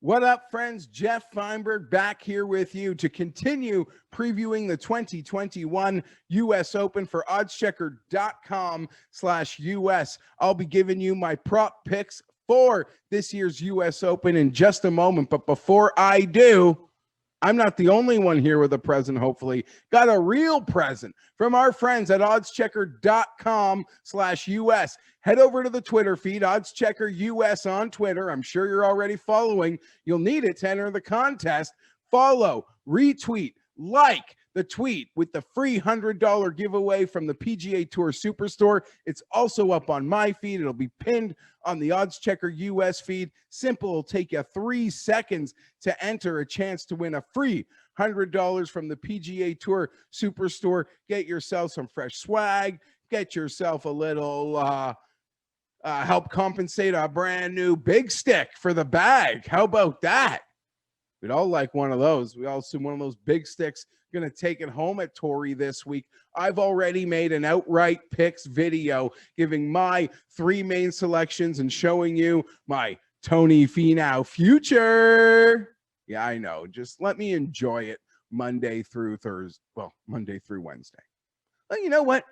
What up, friends? Geoff Fienberg back here with you to continue previewing the 2021 U.S. Open for oddschecker.com/US. I'll be giving you my prop picks for this year's U.S. Open in just a moment. But before I do, I'm not the only one here with a present, hopefully. Got a real present from our friends at oddschecker.com/US. Head over to the Twitter feed, oddscheckerUS on Twitter. I'm sure you're already following. You'll need it to enter the contest. Follow, retweet, like the tweet with the free $100 giveaway from the PGA Tour Superstore. It's also up on my feed. It'll be pinned on the Oddschecker US feed. Simple. It'll take you 3 seconds to enter a chance to win a free $100 from the PGA Tour Superstore. Get yourself some fresh swag. Get yourself a little help compensate a brand new big stick for the bag. How about that? We'd all like one of those. We all assume one of those big sticks. Going to take it home at Torrey this week. I've already made an outright picks video giving my 3 main selections and showing you my Tony Finau future. Yeah, I know. Just let me enjoy it Monday through Thursday. Well, Monday through Wednesday. Well, you know what?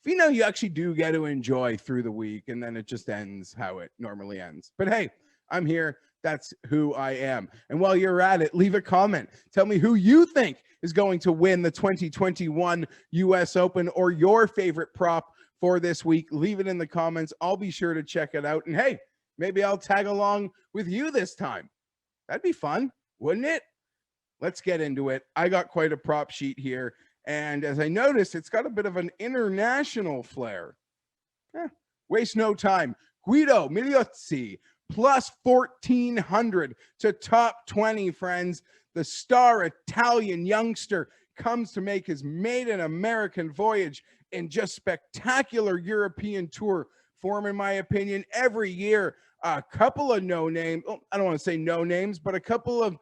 Finau, you actually do get to enjoy through the week, and then it just ends how it normally ends. But hey, I'm here. That's who I am. And while you're at it, leave a comment. Tell me who you think is going to win the 2021 U.S. Open or your favorite prop for this week. Leave it in the comments. I'll be sure to check it out. And hey, maybe I'll tag along with you this time. That'd be fun, wouldn't it? Let's get into it. I got quite a prop sheet here. And as I noticed, it's got a bit of an international flair. Waste no time. Guido Migliozzi plus 1,400 to top 20, friends. The star Italian youngster comes to make his maiden American voyage in just spectacular European Tour form, in my opinion. Every year, a couple of no-names, I don't want to say no names, but a couple of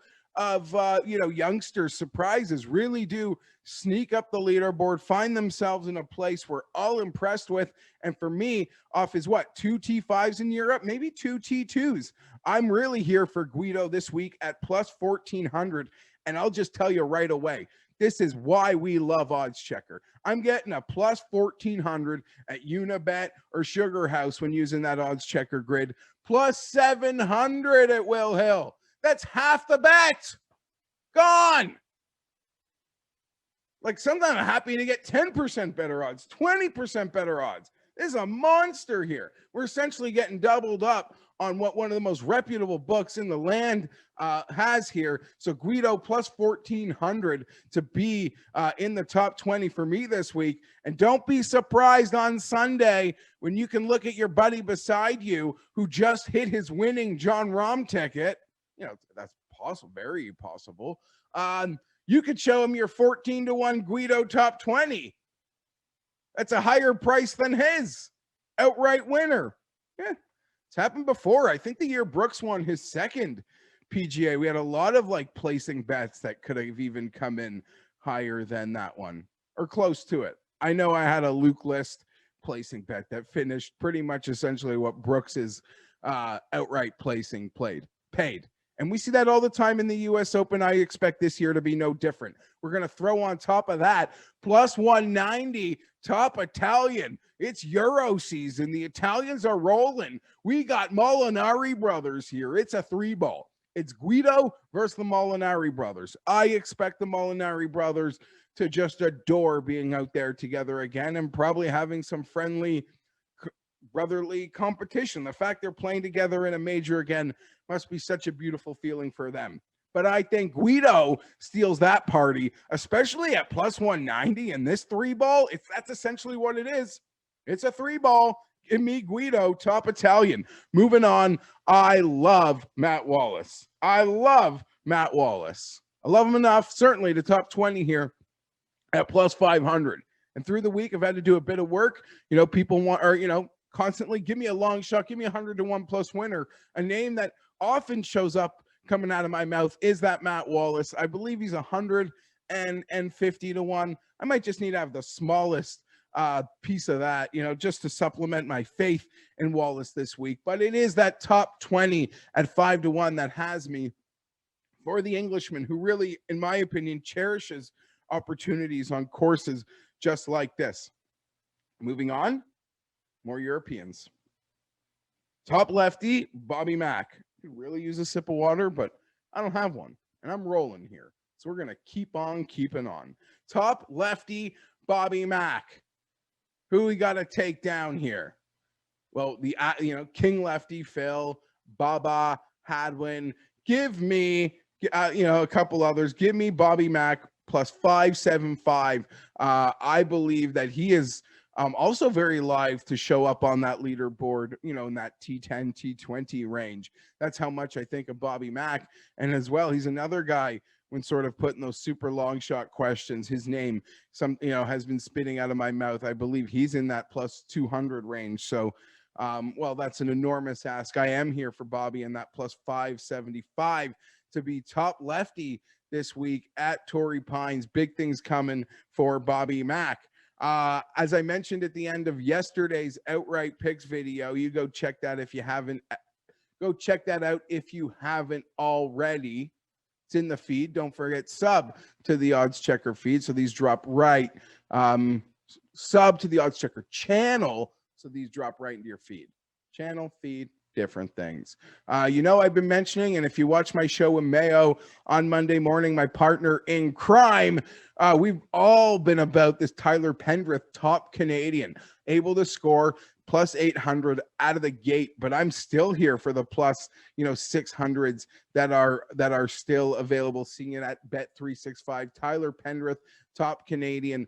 youngster surprises really do sneak up the leaderboard, find themselves in a place we're all impressed with. And for me, off his 2 T5s in Europe, maybe 2 T2s. I'm really here for Guido this week at plus 1,400. And I'll just tell you right away, this is why we love Oddschecker. I'm getting a plus 1,400 at Unibet or Sugar House when using that Oddschecker grid. Plus 700 at Will Hill. That's half the bet. Gone. Like, sometimes I'm happy to get 10% better odds, 20% better odds. This is a monster here. We're essentially getting doubled up on what one of the most reputable books in the land has here. So Guido plus 1,400 to be in the top 20 for me this week. And don't be surprised on Sunday when you can look at your buddy beside you who just hit his winning John Rahm ticket. You know, that's possible, very possible. You could show him your 14-1 Guido top 20. That's a higher price than his outright winner. Yeah, it's happened before. I think the year Brooks won his second PGA, we had a lot of placing bets that could have even come in higher than that one or close to it. I know I had a Luke List placing bet that finished pretty much essentially what Brooks's outright placing paid. And we see that all the time in the U.S. Open. I expect this year to be no different. We're going to throw on top of that plus 190 top Italian. It's Euro season. The Italians are rolling. We got Molinari brothers here. It's a 3-ball. It's Guido versus the Molinari brothers. I expect the Molinari brothers to just adore being out there together again and probably having some friendly brotherly competition. The fact they're playing together in a major again must be such a beautiful feeling for them. But I think Guido steals that party, especially at plus 190 in this 3-ball. That's essentially what it is. It's a 3-ball. Give me Guido, top Italian. Moving on, I love Matt Wallace. I love him enough, certainly, to top 20 here at plus 500. And through the week, I've had to do a bit of work. People want, constantly give me a long shot, give me 100-1 plus winner. A name that often shows up coming out of my mouth is that Matt Wallace. I believe he's 150-1. I might just need to have the smallest piece of that, just to supplement my faith in Wallace this week. But it is that top 20 at 5-1 that has me for the Englishman, who really, in my opinion, cherishes opportunities on courses just like this. Moving on, more Europeans. Top lefty, Bobby Mack. Could really use a sip of water, but I don't have one, and I'm rolling here. So we're going to keep on keeping on. Top lefty, Bobby Mack. Who we got to take down here? Well, the King lefty, Phil, Baba, Hadwin. Give me, a couple others. Give me Bobby Mack plus 575. I believe that he is also very live to show up on that leaderboard, in that T10, T20 range. That's how much I think of Bobby Mack. And as well, he's another guy when sort of putting those super long shot questions, his name has been spitting out of my mouth. I believe he's in that plus 200 range. So, that's an enormous ask. I am here for Bobby in that plus 575 to be top lefty this week at Torrey Pines. Big things coming for Bobby Mack. As I mentioned at the end of yesterday's outright picks video, you go check that if you haven't. Go check that out if you haven't already. It's in the feed. Don't forget, sub to the Odds Checker feed. So these drop right. Sub to the Odds Checker channel. So these drop right into your feed. Channel, feed, different things. I've been mentioning, and if you watch my show with Mayo on Monday morning, my partner in crime, we've all been about this Tyler Pendrith, top Canadian, able to score plus 800 out of the gate, but I'm still here for the plus 600s that are still available. Seeing it at Bet365. Tyler Pendrith, top Canadian.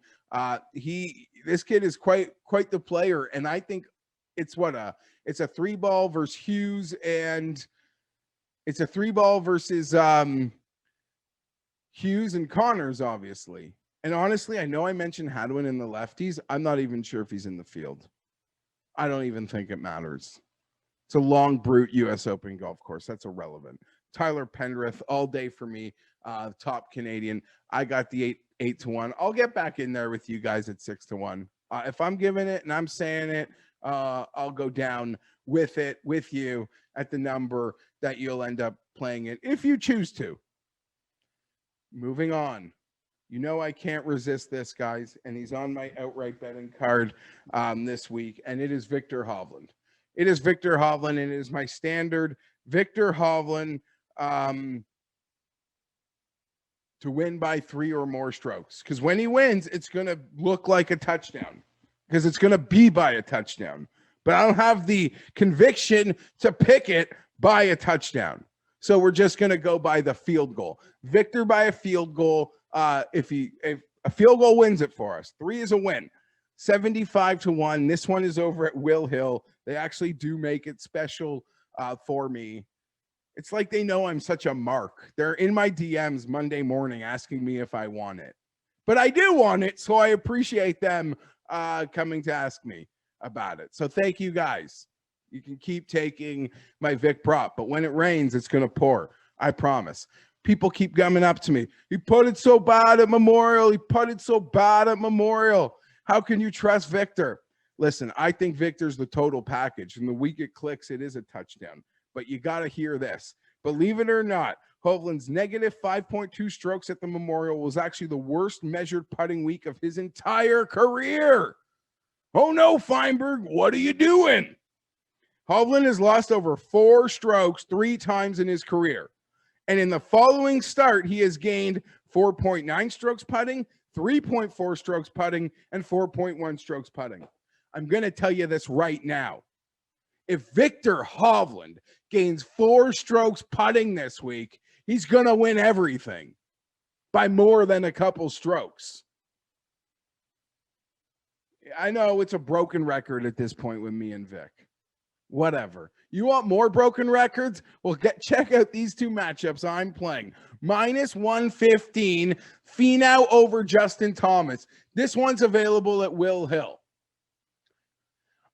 This kid is quite the player, and I think it's a 3-ball versus Hughes, and it's a 3-ball versus Hughes and Connors, obviously. And honestly, I know I mentioned Hadwin in the lefties. I'm not even sure if he's in the field. I don't even think it matters. It's a long brute U.S. Open golf course. That's irrelevant. Tyler Pendrith all day for me. Top Canadian. I got the 8-1. I'll get back in there with you guys at 6-1. If I'm giving it and I'm saying it, I'll go down with it with you at the number that you'll end up playing it if you choose to. Moving on. I can't resist this, guys, and he's on my outright betting card this week, and it is Viktor Hovland. It is Viktor Hovland, and it is my standard Viktor Hovland to win by 3 or more strokes. Because when he wins, it's going to look like a touchdown, because it's going to be by a touchdown. But I don't have the conviction to pick it by a touchdown. So we're just going to go by the field goal. Viktor by a field goal. If a field goal wins it for us, 3 is a win. 75-1. This one is over at Will Hill. They actually do make it special for me. It's like they know I'm such a mark. They're in my DMs Monday morning asking me if I want it. But I do want it, so I appreciate them coming to ask me about it. So thank you, guys. You can keep taking my Vic prop, but when it rains, it's going to pour. I promise. People keep coming up to me. He putted so bad at Memorial. He putted so bad at Memorial. How can you trust Viktor? Listen, I think Viktor's the total package. And the week it clicks, it is a touchdown. But you got to hear this. Believe it or not, Hovland's negative 5.2 strokes at the Memorial was actually the worst measured putting week of his entire career. Oh no, Fienberg, what are you doing? Hovland has lost over 4 strokes 3 times in his career. And in the following start, he has gained 4.9 strokes putting, 3.4 strokes putting, and 4.1 strokes putting. I'm going to tell you this right now. If Viktor Hovland gains 4 strokes putting this week, he's going to win everything by more than a couple strokes. I know it's a broken record at this point with me and Vic. Whatever. You want more broken records? Well, check out these 2 matchups I'm playing. Minus 115, Finau over Justin Thomas. This one's available at Will Hill.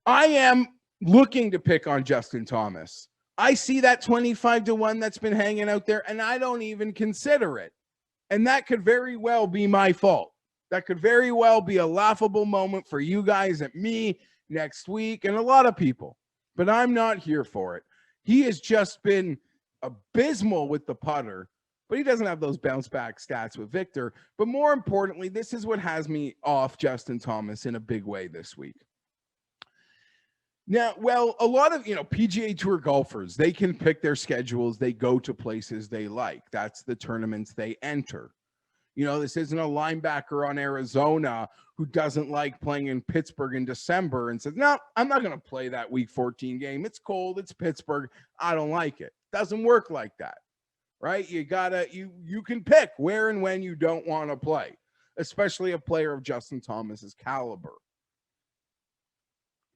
I am looking to pick on Justin Thomas. I see that 25-1 that's been hanging out there, and I don't even consider it. And that could very well be my fault. That could very well be a laughable moment for you guys and me next week and a lot of people. But I'm not here for it. He has just been abysmal with the putter. but he doesn't have those bounce back stats with Viktor. But more importantly, this is what has me off Justin Thomas in a big way this week. Now, well, a lot of, PGA Tour golfers, they can pick their schedules. They go to places they like. That's the tournaments they enter. This isn't a linebacker on Arizona who doesn't like playing in Pittsburgh in December and says, no, I'm not going to play that week 14 game. It's cold. It's Pittsburgh. I don't like it. Doesn't work like that, right? You can pick where and when you don't want to play, especially a player of Justin Thomas's caliber.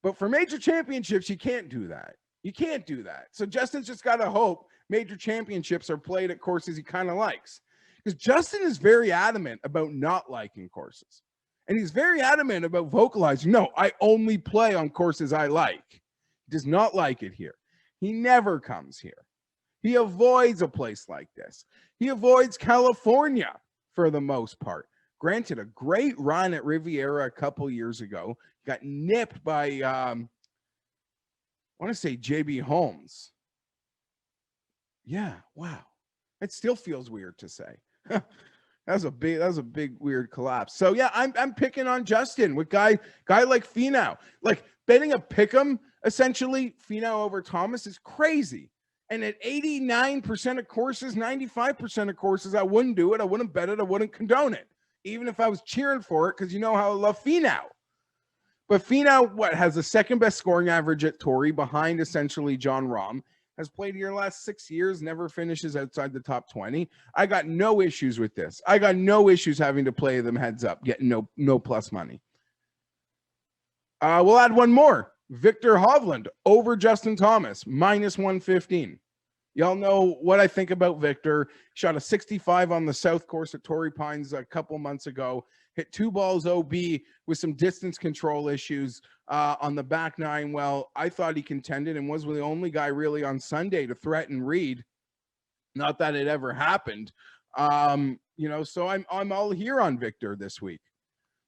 But for major championships, you can't do that. You can't do that. So Justin's just got to hope major championships are played at courses he kind of likes. Because Justin is very adamant about not liking courses. And he's very adamant about vocalizing, no, I only play on courses I like. He does not like it here. He never comes here. He avoids a place like this. He avoids California for the most part. Granted, a great run at Riviera a couple years ago. Got nipped by, I want to say JB Holmes. Yeah, wow. It still feels weird to say. That was a big weird collapse. So yeah, I'm picking on Justin with guy like Finau. Like betting a pick'em, essentially, Finau over Thomas is crazy. And at 89% of courses, 95% of courses, I wouldn't do it. I wouldn't bet it. I wouldn't condone it, even if I was cheering for it, because you know how I love Finau. But Finau, has the second best scoring average at Torrey behind essentially Jon Rahm, has played here the last 6 years, never finishes outside the top 20. I got no issues with this. I got no issues having to play them heads up, getting no plus money. We'll add one more. Viktor Hovland over Justin Thomas, minus 115. Y'all know what I think about Viktor. Shot a 65 on the South Course at Torrey Pines a couple months ago. Hit 2 balls OB with some distance control issues on the back nine. Well, I thought he contended and was the only guy really on Sunday to threaten Reed. Not that it ever happened. So I'm all here on Viktor this week.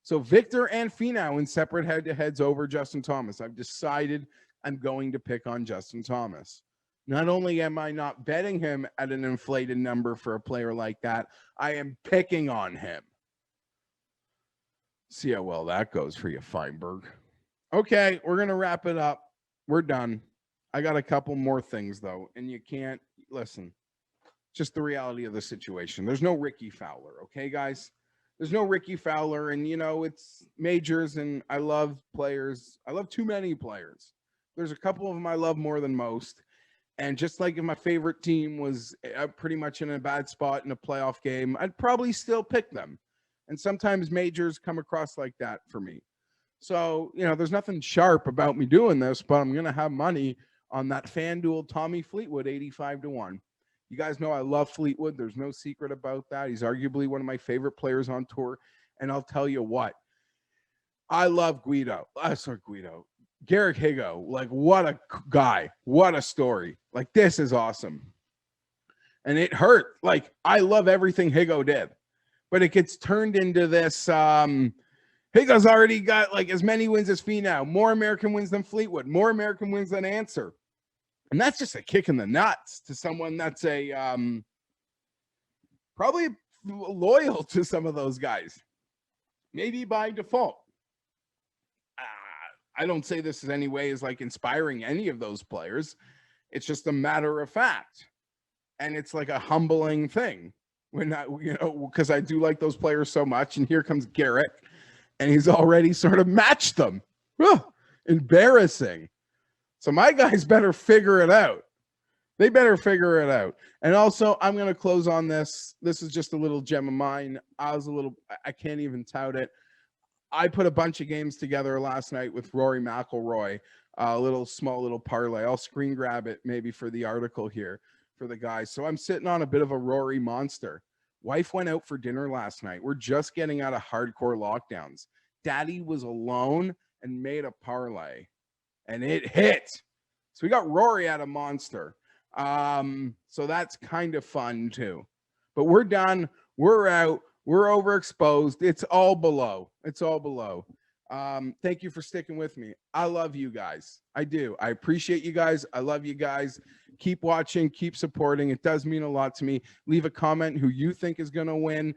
So Viktor and Finau in separate head-to-heads over Justin Thomas. I've decided I'm going to pick on Justin Thomas. Not only am I not betting him at an inflated number for a player like that, I am picking on him. See how well that goes for you, Fienberg. Okay, we're going to wrap it up. We're done. I got a couple more things, though, and you can't listen. Just the reality of the situation. There's no Ricky Fowler, okay, guys? There's no Ricky Fowler, and, it's majors, and I love players. I love too many players. There's a couple of them I love more than most. And just like if my favorite team was pretty much in a bad spot in a playoff game, I'd probably still pick them. And sometimes majors come across like that for me. So, there's nothing sharp about me doing this, but I'm going to have money on that FanDuel Tommy Fleetwood 85-1. You guys know I love Fleetwood. There's no secret about that. He's arguably one of my favorite players on tour. And I'll tell you what, I love Guido. Garrick Higgo. Like, what a guy. What a story. Like, this is awesome. And it hurt. Like, I love everything Higgo did. But it gets turned into this, Higgo's already got like as many wins as Finau, more American wins than Fleetwood, more American wins than Answer. And that's just a kick in the nuts to someone that's probably loyal to some of those guys, maybe by default. I don't say this in any way as like inspiring any of those players. It's just a matter of fact. And it's like a humbling thing. Because I do like those players so much. And here comes Garrett, and he's already sort of matched them. Embarrassing. So my guys better figure it out. They better figure it out. And also, I'm going to close on this. This is just a little gem of mine. I can't even tout it. I put a bunch of games together last night with Rory McIlroy, a small little parlay. I'll screen grab it maybe for the article here for the guys. So I'm sitting on a bit of a Rory monster. Wife went out for dinner last night. We're just getting out of hardcore lockdowns. Daddy was alone and made a parlay, and it hit. So we got Rory at a monster. So that's kind of fun too. But we're done. We're out. We're overexposed. It's all below. Thank you for sticking with me. I love you guys. I do. I appreciate you guys. I love you guys. Keep watching, keep supporting. It does mean a lot to me. Leave a comment who you think is going to win.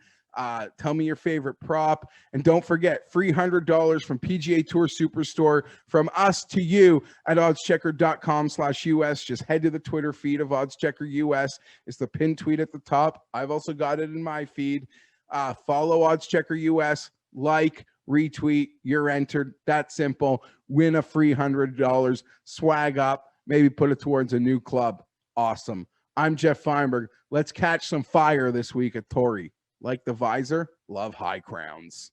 Tell me your favorite prop. And don't forget, free $100 from PGA Tour Superstore from us to you at oddschecker.com/US. Just head to the Twitter feed of OddsChecker US. It's the pinned tweet at the top. I've also got it in my feed. Follow OddsChecker US, like, retweet, you're entered. That simple. Win a free $100. Swag up. Maybe put it towards a new club. Awesome. I'm Geoff Fienberg. Let's catch some fire this week at Torrey. Like the visor, love high crowns.